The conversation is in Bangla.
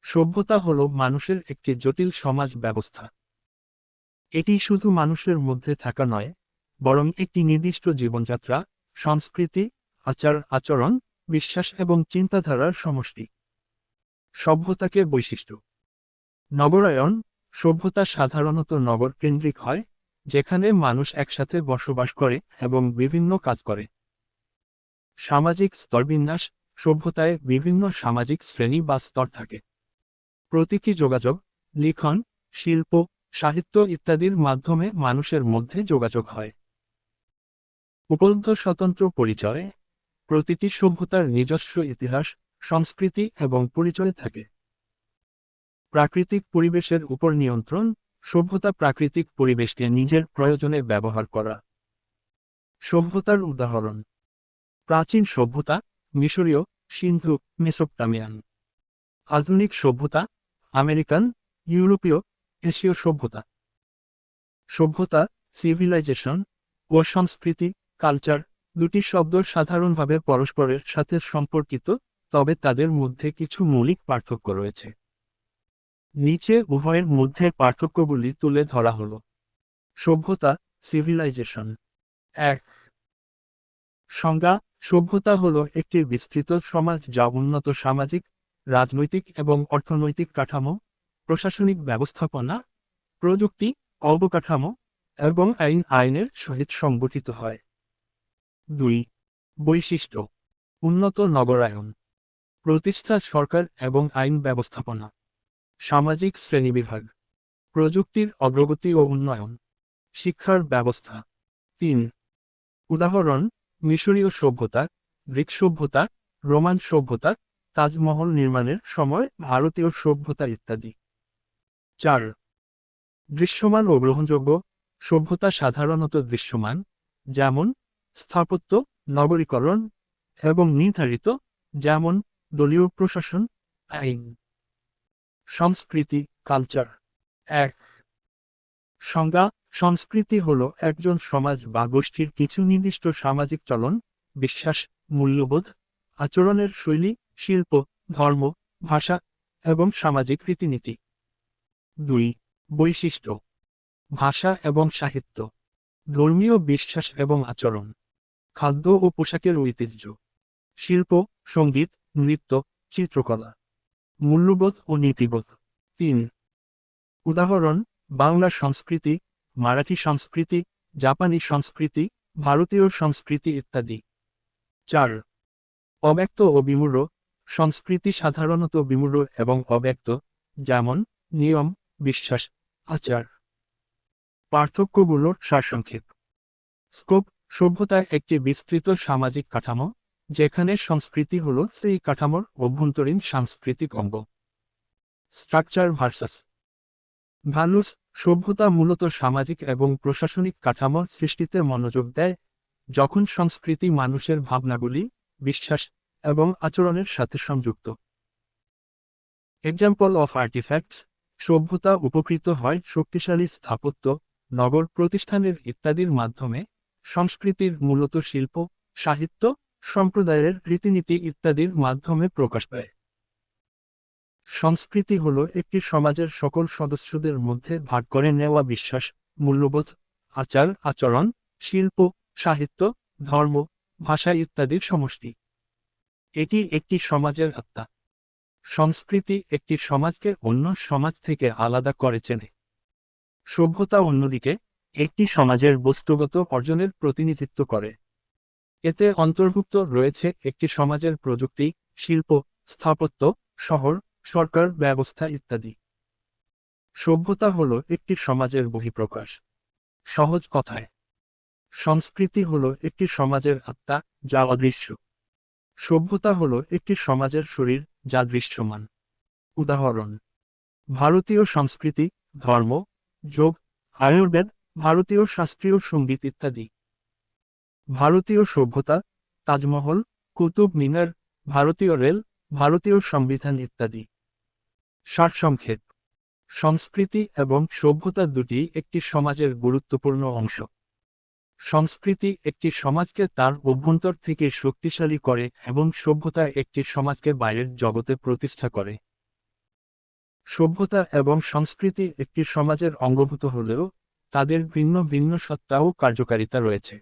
সভ্যতা হলো মানুষের একটি জটিল সমাজ ব্যবস্থা। এটি শুধু মানুষের মধ্যে থাকা নয়, বরং একটি নির্দিষ্ট জীবনযাত্রা, সংস্কৃতি, আচার আচরণ, বিশ্বাস এবং চিন্তাধারার সমষ্টি। সভ্যতাকে বৈশিষ্ট্য: নগরায়ন: সভ্যতা সাধারণত নগর কেন্দ্রিক হয়, যেখানে মানুষ একসাথে বসবাস করে এবং বিভিন্ন কাজ করে। সামাজিক স্তরবিন্যাস: সভ্যতায় বিভিন্ন সামাজিক শ্রেণী বা স্তর থাকে। প্রতীকী যোগাযোগ: লিখন, শিল্প, সাহিত্য ইত্যাদির মাধ্যমে মানুষের মধ্যে যোগাযোগ হয়। উপলব্ধ স্বতন্ত্র পরিচয়: প্রতিটি সভ্যতার নিজস্ব ইতিহাস, সংস্কৃতি এবং পরিচয় থাকে। প্রাকৃতিক পরিবেশের উপর নিয়ন্ত্রণ: সভ্যতা প্রাকৃতিক পরিবেশকে নিজের প্রয়োজনে ব্যবহার করা। সভ্যতার উদাহরণ: প্রাচীন সভ্যতা, মিশরীয়, সিন্ধু, মেসোপটামিয়ান। আধুনিক সভ্যতা: আমেরিকান, ইউরোপীয়, এশীয় সভ্যতা। সভ্যতা, সিভিলাইজেশন ও সংস্কৃতি, কালচার, দুটি শব্দ সাধারণভাবে পরস্পরের সাথে সম্পর্কিত, তবে তাদের মধ্যে কিছু মৌলিক পার্থক্য রয়েছে। নিচে উভয়ের মধ্যে পার্থক্যগুলি তুলে ধরা হলো। সভ্যতা, সিভিলাইজেশন। ১. সংজ্ঞা: সভ্যতা হল একটি বিস্তৃত সমাজ যা উন্নত সামাজিক, রাজনৈতিক এবং অর্থনৈতিক কাঠামো, প্রশাসনিক ব্যবস্থাপনা, প্রযুক্তি, অবকাঠামো এবং আইনের সহিত সংগঠিত হয়। ২. বৈশিষ্ট্য: উন্নত নগরায়ন, প্রতিষ্ঠা সরকার এবং আইন ব্যবস্থাপনা, সামাজিক শ্রেণীবিভাগ, প্রযুক্তির অগ্রগতি ও উন্নয়ন, শিক্ষার ব্যবস্থা। ৩. উদাহরণ: মিশরীয় সভ্যতা, গ্রিক সভ্যতা, রোমান সভ্যতা, তাজমহল নির্মাণের সময় ভারতীয় সভ্যতা ইত্যাদি। ৪. দৃশ্যমান ও গ্রহণযোগ্য: সভ্যতা সাধারণত দৃশ্যমান, যেমন স্থাপত্য, নগরীকরণ, এবং নির্ধারিত, যেমন দলীয় প্রশাসন, আইন। সংস্কৃতি, কালচার। ১. সংজ্ঞা: সংস্কৃতি হল একজন সমাজ বা গোষ্ঠীর কিছু নির্দিষ্ট সামাজিক চলন, বিশ্বাস, মূল্যবোধ, আচরণের শৈলী, শিল্প, ধর্ম, ভাষা এবং সামাজিক রীতিনীতি। ২. বৈশিষ্ট্য: ভাষা এবং সাহিত্য, ধর্মীয় বিশ্বাস এবং আচরণ, খাদ্য ও পোশাকের ঐতিহ্য, শিল্প, সঙ্গীত, নৃত্য, চিত্রকলা, মূল্যবোধ ও নীতিবোধ। ৩. উদাহরণ: বাংলা সংস্কৃতি, মারাঠি সংস্কৃতি, জাপানি সংস্কৃতি, ভারতীয় সংস্কৃতি ইত্যাদি। ৪. অব্যক্ত ও বিমূঢ়: সংস্কৃতি সাধারণত বিমূঢ় এবং অব্যক্ত, যেমন নিয়ম, বিশ্বাস, আচার। পার্থক্যগুলোর সারসংক্ষেপ। স্কোপ: সভ্যতা একটি বিস্তৃত সামাজিক কাঠামো, যেখানে সংস্কৃতি হল সেই কাঠামোর অভ্যন্তরীণ সাংস্কৃতিক অঙ্গ। স্ট্রাকচার ভার্সাস ভ্যালুস: সভ্যতা মূলত সামাজিক এবং প্রশাসনিক কাঠামো সৃষ্টিতে মনোযোগ দেয়, যখন সংস্কৃতি মানুষের ভাবনাগুলি, বিশ্বাস এবং আচরণের সাথে সংযুক্ত। এক্সাম্পল অফ আর্টিফ্যাক্টস: সভ্যতা উপকৃত হয় শক্তিশালী স্থাপত্য, নগর প্রতিষ্ঠানের ইত্যাদির মাধ্যমে, সংস্কৃতির মূলত শিল্প, সাহিত্য, সম্প্রদায়ের রীতিনীতি ইত্যাদির মাধ্যমে প্রকাশ পায়। সংস্কৃতি হল একটি সমাজের সকল সদস্যদের মধ্যে ভাগ করে নেওয়া বিশ্বাস, মূল্যবোধ, আচার আচরণ, শিল্প, সাহিত্য, ধর্ম, ভাষা ইত্যাদির সমষ্টি। এটি একটি সমাজের আত্মা। সংস্কৃতি একটি সমাজকে অন্য সমাজ থেকে আলাদা করে চেনে। সভ্যতা অন্যদিকে একটি সমাজের বস্তুগত অর্জনের প্রতিনিধিত্ব করে। এতে অন্তর্ভুক্ত রয়েছে একটি সমাজের প্রযুক্তি, শিল্প, স্থাপত্য, শহর, সরকার ব্যবস্থা ইত্যাদি। সভ্যতা হল একটি সমাজের বহিঃপ্রকাশ। সহজ কথায়, সংস্কৃতি হল একটি সমাজের আত্মা, যা অদৃশ্য। সভ্যতা হল একটি সমাজের শরীর, যা দৃশ্যমান। উদাহরণ: ভারতীয় সংস্কৃতি, ধর্ম, যোগ, আয়ুর্বেদ, ভারতীয় শাস্ত্রীয় সঙ্গীত ইত্যাদি। ভারতীয় সভ্যতা: তাজমহল, কুতুব মিনার, ভারতীয় রেল, ভারতীয় সংবিধান ইত্যাদি। সারসংক্ষেপ: সংস্কৃতি এবং সভ্যতা দুটি একটি সমাজের গুরুত্বপূর্ণ অংশ। সংস্কৃতি একটি সমাজকে তার অভ্যন্তর থেকে শক্তিশালী করে এবং সভ্যতা একটি সমাজকে বাইরের জগতে প্রতিষ্ঠা করে। সভ্যতা এবং সংস্কৃতি একটি সমাজের অঙ্গভূত হলেও তাদের ভিন্ন ভিন্ন সত্তা ও কার্যকারিতা রয়েছে।